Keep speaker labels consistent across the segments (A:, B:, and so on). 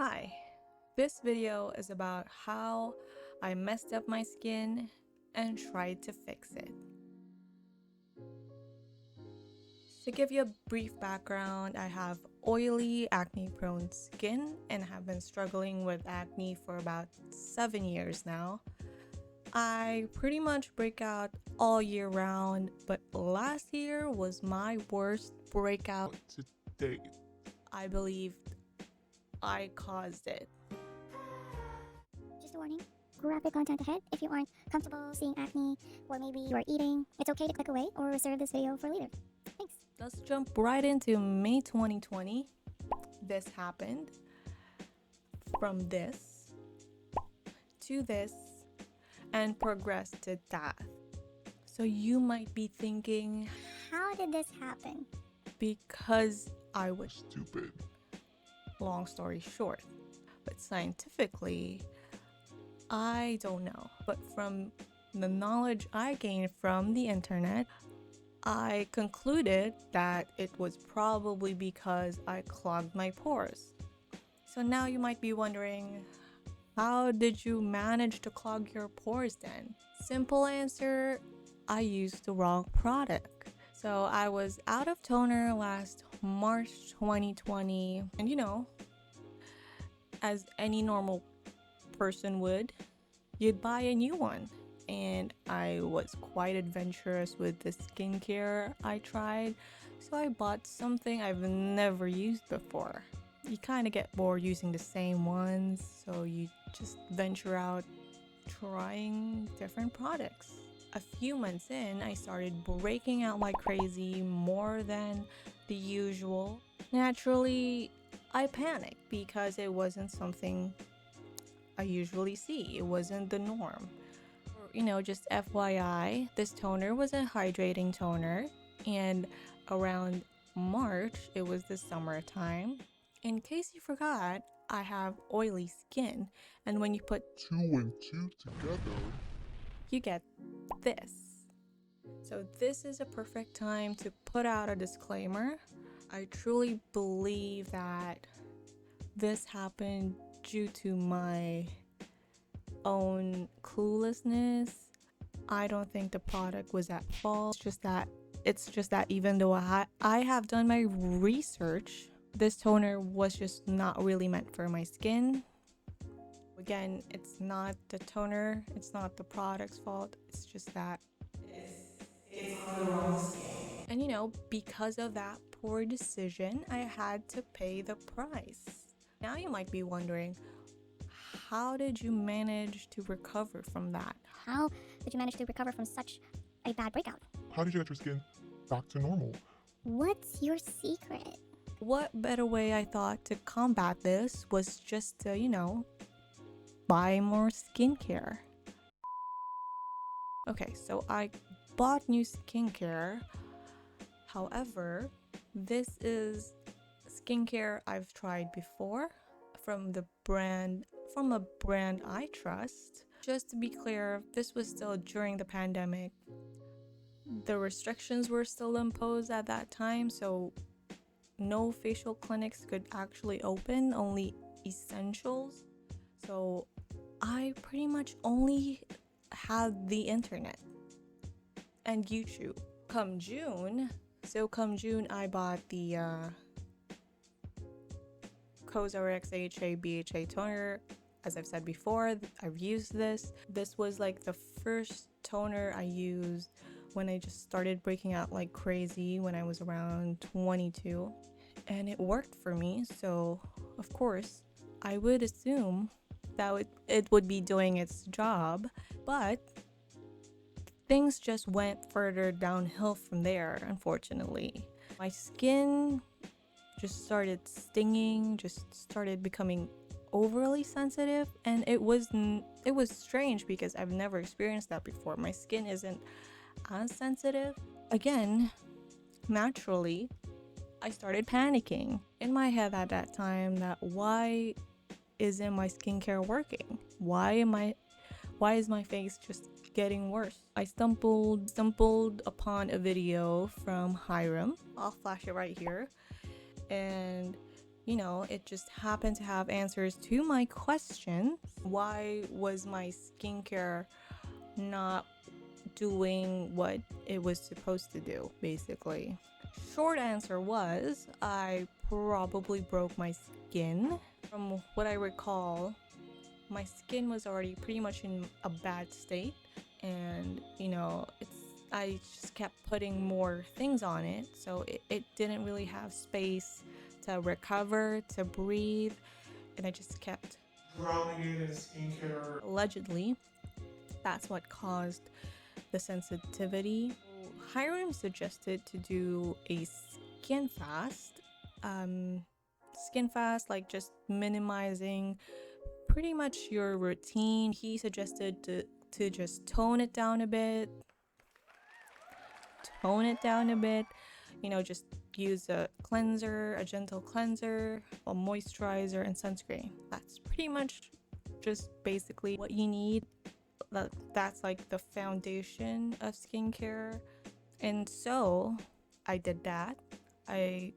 A: Hi, this video is about how I messed up my skin and tried to fix it. To give you a brief background, I have oily, acne-prone skin and have been struggling with acne for about 7 years now. I pretty much break out all year round, but last year was my worst breakout to date. I believe I caused it.
B: Just a warning, graphic content ahead. If you aren't comfortable seeing acne or maybe you are eating, it's okay to click away or reserve this video for later. Thanks.
A: Let's jump right into May 2020. This happened. From this to this and progressed to that. So you might be thinking,
B: How did this happen?
A: because I was stupid. Long story short. But scientifically, I don't know. But from the knowledge I gained from the internet, I concluded that it was probably because I clogged my pores. So now you might be wondering, how did you manage to clog your pores then? Simple answer, I used the wrong product. So I was out of toner last March 2020, and as any normal person would, you'd buy a new one. And I was quite adventurous with the skincare I tried, so I bought something I've never used before. You kind of get bored using the same ones, so you just venture out trying different products. A few months in, I started breaking out like crazy, more than the usual. Naturally, I panicked because it wasn't something I usually see. It wasn't the norm. Just FYI, this toner was a hydrating toner, and around March, it was the summertime. In case you forgot, I have oily skin, and when you put 2 and 2 together, you get this. So this is a perfect time to put out a disclaimer. I truly believe that this happened due to my own cluelessness. I don't think the product was at fault. It's just that even though I have done my research, this toner was just not really meant for my skin. Again, it's not the toner, it's not the product's fault. It's just that it's on the wrong skin. And because of that poor decision, I had to pay the price. Now you might be wondering, how did you manage to recover from that?
B: How did you manage to recover from such a bad breakout?
C: How did you get your skin back to normal?
B: What's your secret?
A: What better way I thought to combat this was just to, buy more skincare. Okay, so I bought new skincare. However, this is skincare I've tried before from a brand I trust. Just to be clear, this was still during the pandemic. The restrictions were still imposed at that time, so no facial clinics could actually open, only essentials. So I pretty much only had the internet and YouTube. Come June, I bought the COSRX AHA BHA toner. As I've said before, I've used this. This was like the first toner I used when I just started breaking out like crazy when I was around 22. And it worked for me, so of course, I would assume that it would be doing its job, but things just went further downhill from there, unfortunately. My skin just started stinging, just started becoming overly sensitive, and it was strange because I've never experienced that before. My skin isn't as sensitive. Again, naturally, I started panicking in my head at that time that why isn't my skincare working? Why is my face just getting worse? I stumbled upon a video from Hiram. I'll flash it right here. And it just happened to have answers to my question. Why was my skincare not doing what it was supposed to do, basically? Short answer was I probably broke my skin. From what I recall, my skin was already pretty much in a bad state, and I just kept putting more things on it, so it didn't really have space to recover, to breathe, and I just kept
C: Drowning in skincare.
A: allegedly. That's what caused the sensitivity. Hiram suggested to do a skin fast. Skin fast, like just minimizing pretty much your routine. He suggested to just tone it down a bit. Just use a cleanser, a gentle cleanser, a moisturizer, and sunscreen. That's pretty much just basically what you need. That's like the foundation of skincare. And so I did that. I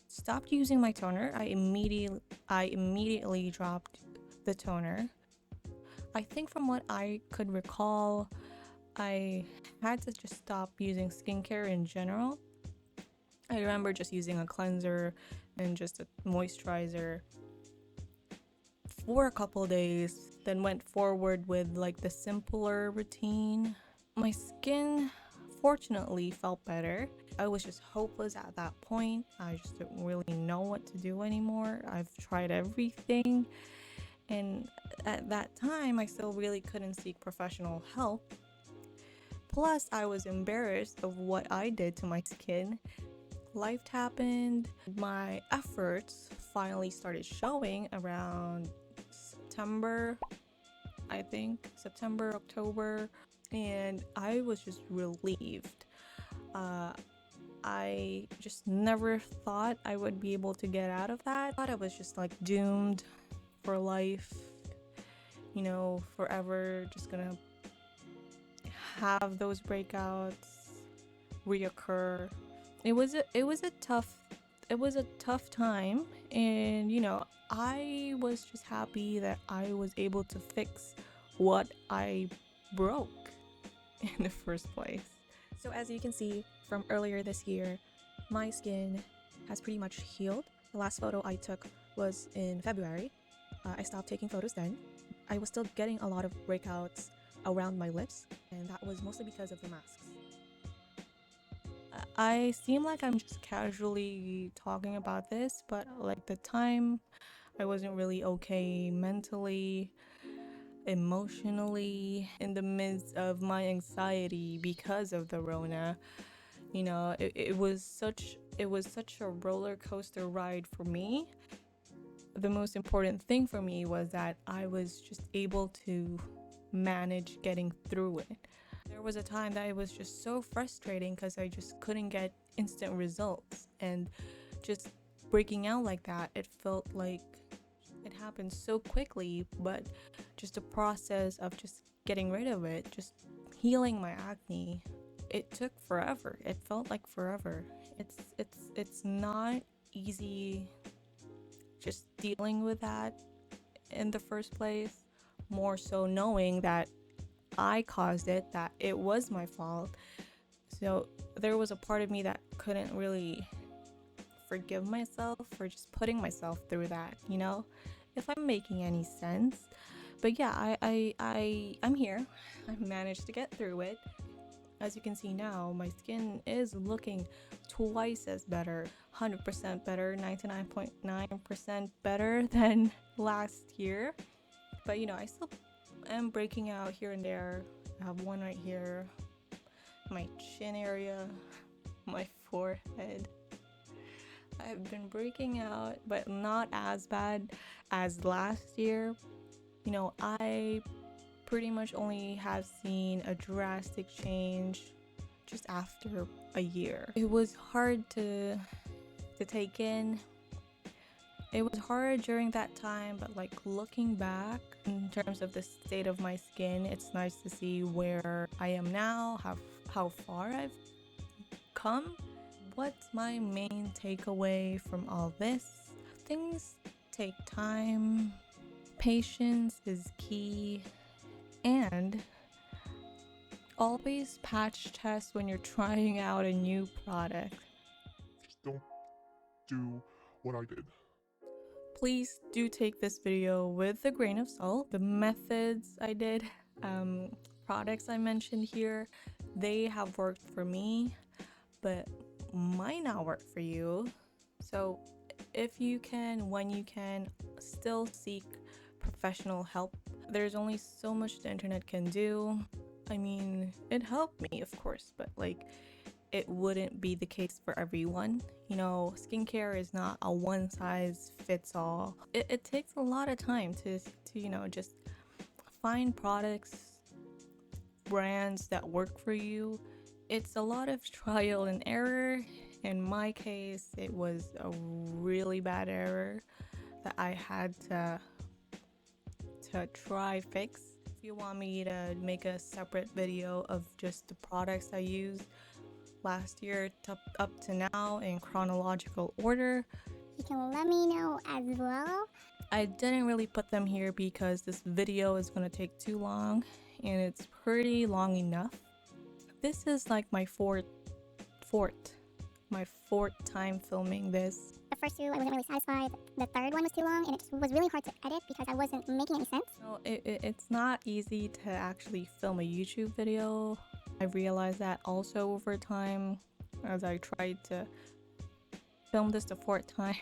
A: stopped using my toner. I immediately dropped the toner. I think from what I could recall, I had to just stop using skincare in general. I remember just using a cleanser and just a moisturizer for a couple days, then went forward with like the simpler routine. My skin fortunately felt better. I was just hopeless at that point. I just didn't really know what to do anymore. I've tried everything, and at that time I still really couldn't seek professional help. Plus, I was embarrassed of what I did to my skin. Life happened. My efforts finally started showing around September, October, and I was just relieved. I just never thought I would be able to get out of that. I thought I was just like doomed for life, forever just gonna have those breakouts reoccur. It was a tough time, and I was just happy that I was able to fix what I broke in the first place. So as you can see from earlier this year, my skin has pretty much healed. The last photo I took was in February. I stopped taking photos then. I was still getting a lot of breakouts around my lips, and that was mostly because of the masks. I seem like I'm just casually talking about this, but like the time I wasn't really okay mentally, emotionally, in the midst of my anxiety because of the Rona. It was such a roller coaster ride for me. The most important thing for me was that I was just able to manage getting through it. There was a time that it was just so frustrating because I just couldn't get instant results, and just breaking out like that, it felt like it happened so quickly, but just the process of just getting rid of it, just healing my acne, it took forever. It felt like forever. It's not easy just dealing with that in the first place, more so knowing that I caused it, that it was my fault. So there was a part of me that couldn't really forgive myself for just putting myself through that, if I'm making any sense. But yeah, I'm here. I managed to get through it. As you can see now, my skin is looking twice as better, 100% better, 99.9% better than last year. But I still am breaking out here and there. I have one right here, my chin area, my forehead. I've been breaking out, but not as bad as last year. I pretty much only have seen a drastic change just after a year. It was hard to take in. It was hard during that time, but like looking back in terms of the state of my skin, it's nice to see where I am now, how far I've come. What's my main takeaway from all this? Things take time, patience is key, and always patch test when you're trying out a new product.
D: Just don't do what I did.
A: Please do take this video with a grain of salt. The methods I did, products I mentioned here, they have worked for me, but might not work for you. So if you can, when you can, still seek professional help. There's only so much the internet can do. I mean, it helped me, of course, but like, it wouldn't be the case for everyone. You know, skincare is not a one size fits all. It takes a lot of time to you know, just find products, brands that work for you. It's a lot of trial and error. In my case, it was a really bad error that I had to try fix. If you want me to make a separate video of just the products I used last year up to now in chronological order,
B: You can let me know as well.
A: I didn't really put them here because this video is going to take too long, and it's pretty long enough. This is like my fourth time filming this.
B: The first two, I wasn't really satisfied. The third one was too long, and it just was really hard to edit because I wasn't making any sense.
A: So it's not easy to actually film a YouTube video. I realized that also over time as I tried to film this the fourth time.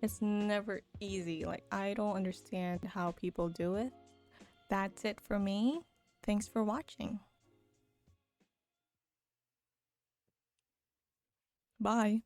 A: It's never easy. Like, I don't understand how people do it. That's it for me. Thanks for watching. Bye.